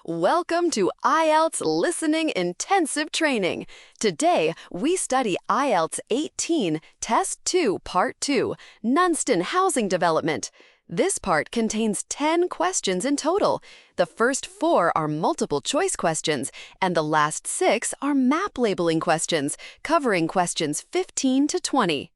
Welcome to IELTS Listening Intensive Training. Today, we study IELTS 18, Test 2, Part 2, Nunston Housing Development. This part contains 10 questions in total. The first 4 are multiple choice questions, and the last 6 are map labeling questions, covering questions 15 to 20.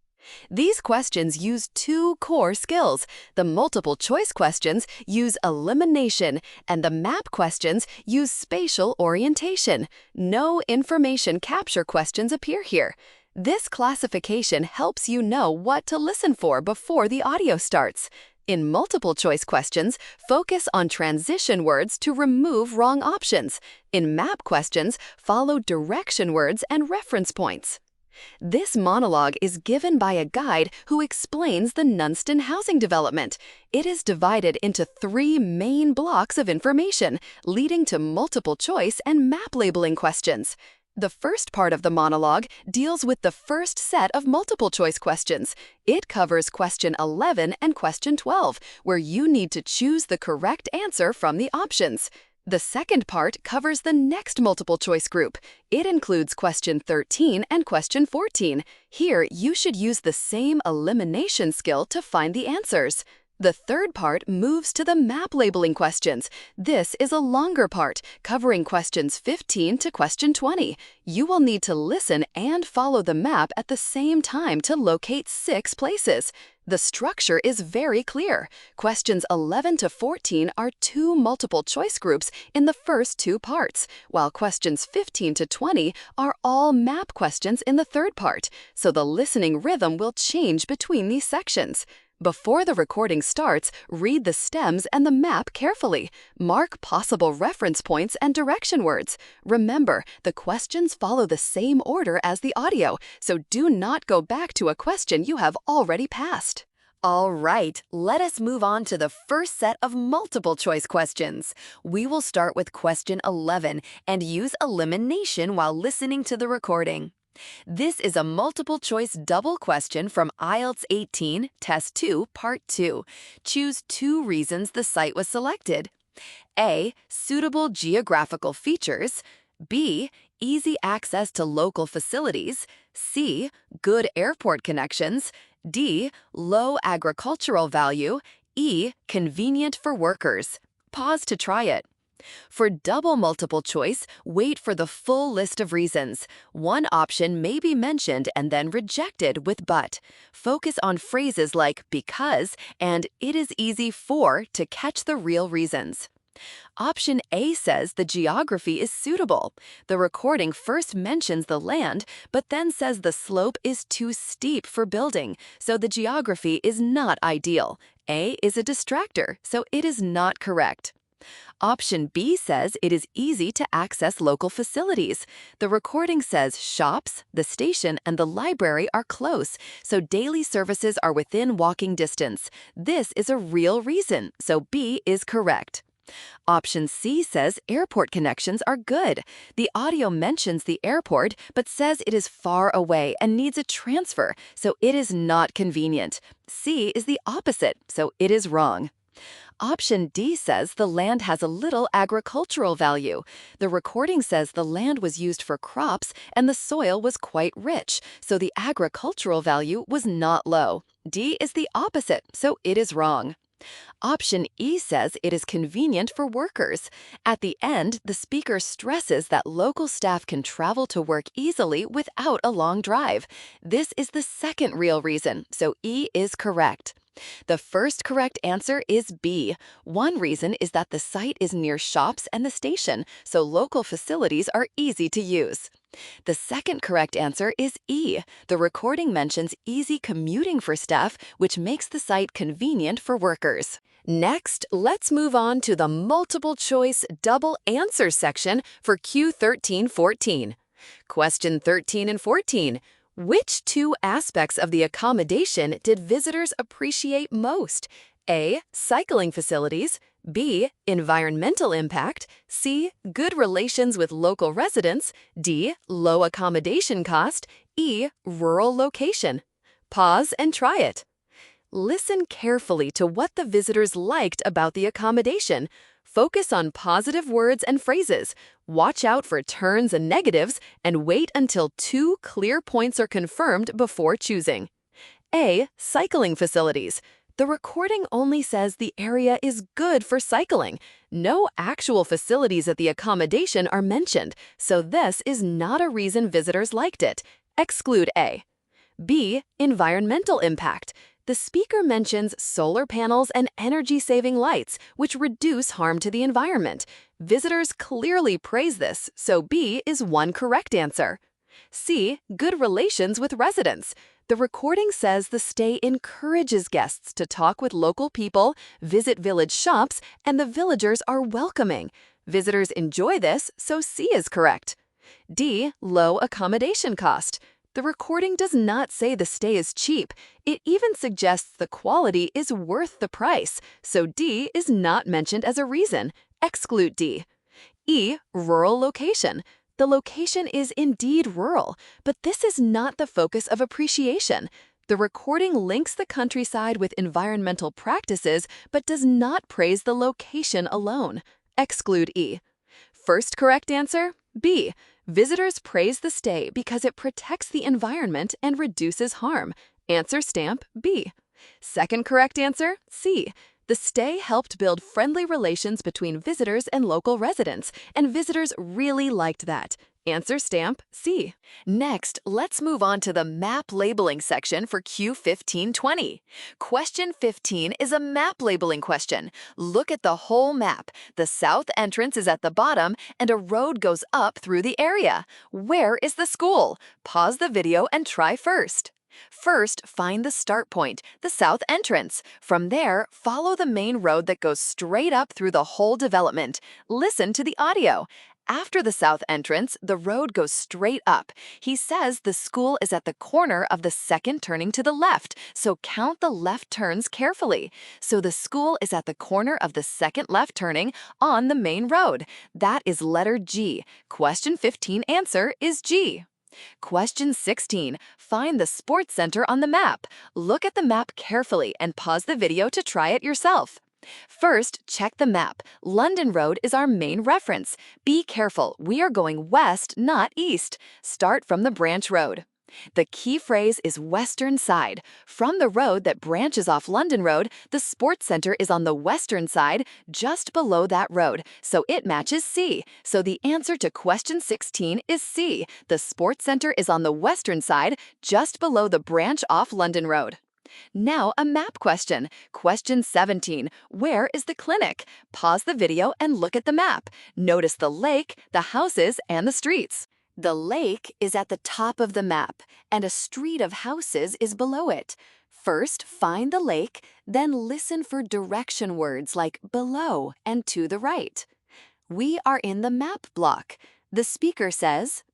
These questions use 2 core skills. The multiple choice questions use elimination, and the map questions use spatial orientation. No information capture questions appear here. This classification helps you know what to listen for before the audio starts. In multiple choice questions, focus on transition words to remove wrong options. In map questions, follow direction words and reference points. This monologue is given by a guide who explains the Nunston Housing Development. It is divided into 3 main blocks of information, leading to multiple choice and map labeling questions. The first part of the monologue deals with the first set of multiple choice questions. It covers question 11 and question 12, where you need to choose the correct answer from the options. The second part covers the next multiple choice group. It includes question 13 and question 14. Here, you should use the same elimination skill to find the answers. The third part moves to the map labeling questions. This is a longer part, covering questions 15 to question 20. You will need to listen and follow the map at the same time to locate 6 places. The structure is very clear. Questions 11 to 14 are 2 multiple choice groups in the first 2 parts, while questions 15 to 20 are all map questions in the third part, so the listening rhythm will change between these sections. Before the recording starts, read the stems and the map carefully. Mark possible reference points and direction words. Remember, the questions follow the same order as the audio, so do not go back to a question you have already passed. All right, let us move on to the first set of multiple choice questions. We will start with question 11 and use elimination while listening to the recording. This is a multiple choice double question from IELTS 18, Test 2, Part 2. Choose 2 reasons the site was selected. A. Suitable geographical features. B. Easy access to local facilities. C. Good airport connections. D. Low agricultural value. E. Convenient for workers. Pause to try it. For double multiple choice, wait for the full list of reasons. One option may be mentioned and then rejected with but. Focus on phrases like because and it is easy for to catch the real reasons. Option A says the geography is suitable. The recording first mentions the land, but then says the slope is too steep for building, so the geography is not ideal. A is a distractor, so it is not correct. Option B says it is easy to access local facilities. The recording says shops, the station, and the library are close, so daily services are within walking distance. This is a real reason, so B is correct. Option C says airport connections are good. The audio mentions the airport, but says it is far away and needs a transfer, so it is not convenient. C is the opposite, so it is wrong. Option D says the land has a little agricultural value. The recording says the land was used for crops and the soil was quite rich, so the agricultural value was not low. D is the opposite, so it is wrong. Option E says it is convenient for workers. At the end, the speaker stresses that local staff can travel to work easily without a long drive. This is the second real reason, so E is correct. The first correct answer is B. One reason is that the site is near shops and the station, so local facilities are easy to use. The second correct answer is E. The recording mentions easy commuting for staff, which makes the site convenient for workers. Next, let's move on to the multiple choice double answer section for Q13-14. Question 13 and 14. Which 2 aspects of the accommodation did visitors appreciate most? A. Cycling facilities. B. Environmental impact. C. Good relations with local residents. D. Low accommodation cost. E. Rural location. Pause and try it. Listen carefully to what the visitors liked about the accommodation. Focus on positive words and phrases. Watch out for turns and negatives, and wait until 2 clear points are confirmed before choosing. A. Cycling facilities. The recording only says the area is good for cycling. No actual facilities at the accommodation are mentioned, so this is not a reason visitors liked it. Exclude A. B. Environmental impact. The speaker mentions solar panels and energy-saving lights, which reduce harm to the environment. Visitors clearly praise this, so B is one correct answer. C. Good relations with residents. The recording says the stay encourages guests to talk with local people, visit village shops, and the villagers are welcoming. Visitors enjoy this, so C is correct. D. Low accommodation cost. The recording does not say the stay is cheap. It even suggests the quality is worth the price, so D is not mentioned as a reason. Exclude D. E. Rural location. The location is indeed rural, but this is not the focus of appreciation. The recording links the countryside with environmental practices, but does not praise the location alone. Exclude E. First correct answer, B. Visitors praise the stay because it protects the environment and reduces harm. Answer stamp B. Second correct answer, C. The stay helped build friendly relations between visitors and local residents, and visitors really liked that. Answer stamp C. Next, let's move on to the map labeling section for Q1520. Question 15 is a map labeling question. Look at the whole map. The south entrance is at the bottom, and a road goes up through the area. Where is the school? Pause the video and try first. First, find the start point, the south entrance. From there, follow the main road that goes straight up through the whole development. Listen to the audio. After the south entrance, the road goes straight up. He says the school is at the corner of the second turning to the left, so count the left turns carefully. So the school is at the corner of the second left turning on the main road. That is letter G. Question 15 answer is G. Question 16. Find the sports center on the map. Look at the map carefully and pause the video to try it yourself. First, check the map. London Road is our main reference. Be careful, we are going west, not east. Start from the branch road. The key phrase is western side. From the road that branches off London Road, the sports center is on the western side, just below that road, so it matches C. So the answer to question 16 is C. The sports center is on the western side, just below the branch off London Road. Now a map question. Question 17. Where is the clinic? Pause the video and look at the map. Notice the lake, the houses, and the streets. The lake is at the top of the map, and a street of houses is below it. First, find the lake, then listen for direction words like below and to the right. We are in the map block. The speaker says,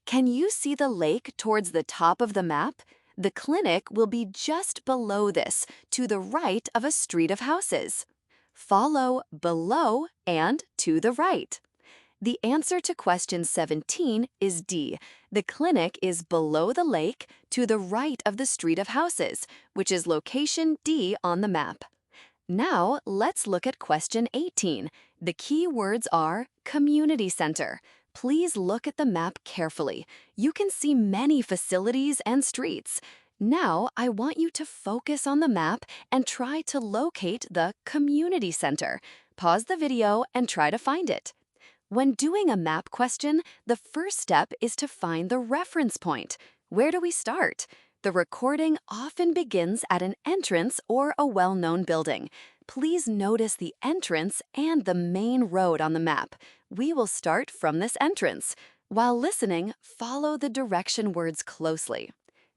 "Can you see the lake towards the top of the map? The clinic will be just below this, to the right of a street of houses." Follow below and to the right. The answer to question 17 is D. The clinic is below the lake, to the right of the street of houses, which is location D on the map. Now, let's look at question 18. The key words are community center. Please look at the map carefully. You can see many facilities and streets. Now, I want you to focus on the map and try to locate the community center. Pause the video and try to find it. When doing a map question, the first step is to find the reference point. Where do we start? The recording often begins at an entrance or a well-known building. Please notice the entrance and the main road on the map. We will start from this entrance. While listening, follow the direction words closely.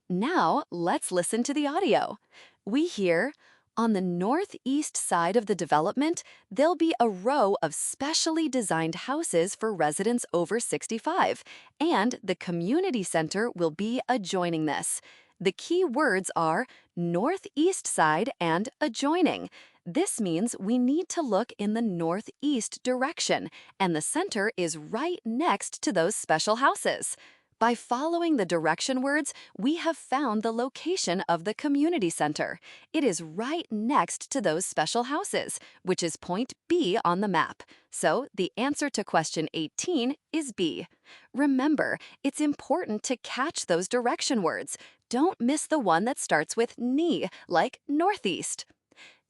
Now, let's listen to the audio. We hear, "On the northeast side of the development, there'll be a row of specially designed houses for residents over 65, and the community center will be adjoining this." The key words are northeast side and adjoining. This means we need to look in the northeast direction, and the center is right next to those special houses. By following the direction words, we have found the location of the community center. It is right next to those special houses, which is point B on the map. So the answer to question 18 is B. Remember, it's important to catch those direction words. Don't miss the one that starts with ni, like northeast.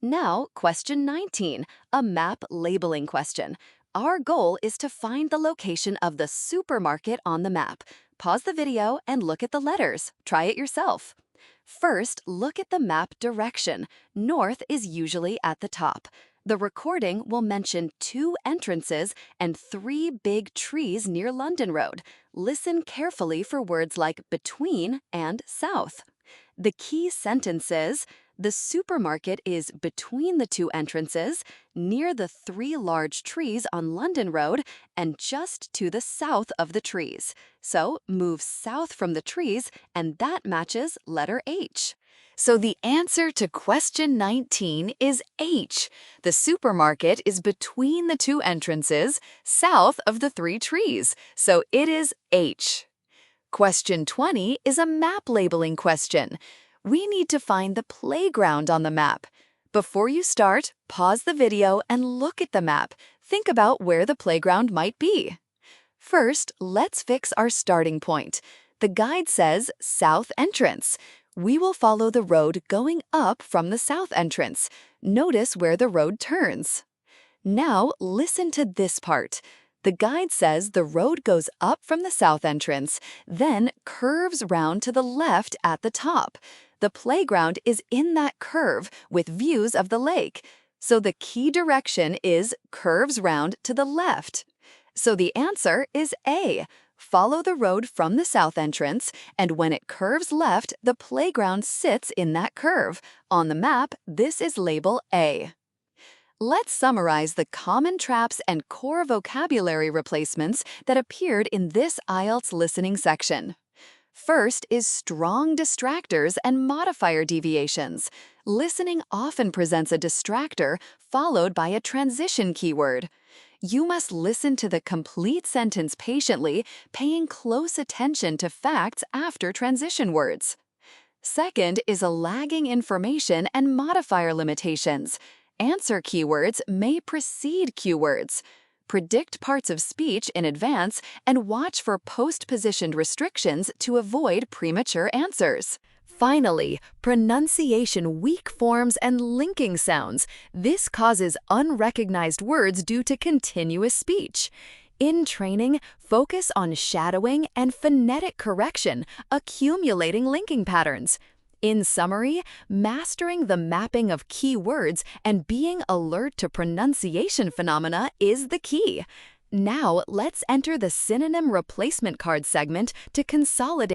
Now, question 19, a map labeling question. Our goal is to find the location of the supermarket on the map. Pause the video and look at the letters. Try it yourself. First, look at the map direction. North is usually at the top. The recording will mention 2 entrances and 3 big trees near London Road. Listen carefully for words like between and south. The key sentence is, the supermarket is between the 2 entrances, near the 3 large trees on London Road, and just to the south of the trees. So move south from the trees, and that matches letter H. So the answer to question 19 is H. The supermarket is between the 2 entrances, south of the 3 trees. So it is H. Question 20 is a map labeling question. We need to find the playground on the map. Before you start, pause the video and look at the map. Think about where the playground might be. First, let's fix our starting point. The guide says south entrance. We will follow the road going up from the south entrance. Notice where the road turns. Now, listen to this part. The guide says the road goes up from the south entrance, then curves round to the left at the top. The playground is in that curve with views of the lake. So the key direction is curves round to the left. So the answer is A. Follow the road from the south entrance, and when it curves left, the playground sits in that curve. On the map, this is label A. Let's summarize the common traps and core vocabulary replacements that appeared in this IELTS listening section. First is strong distractors and modifier deviations. Listening often presents a distractor followed by a transition keyword. You must listen to the complete sentence patiently, paying close attention to facts after transition words. Second is a lagging information and modifier limitations. Answer keywords may precede cue words. Predict parts of speech in advance and watch for post-positioned restrictions to avoid premature answers. Finally, pronunciation weak forms and linking sounds. This causes unrecognized words due to continuous speech. In training, focus on shadowing and phonetic correction, accumulating linking patterns. In summary, mastering the mapping of key words and being alert to pronunciation phenomena is the key. Now, let's enter the synonym replacement card segment to consolidate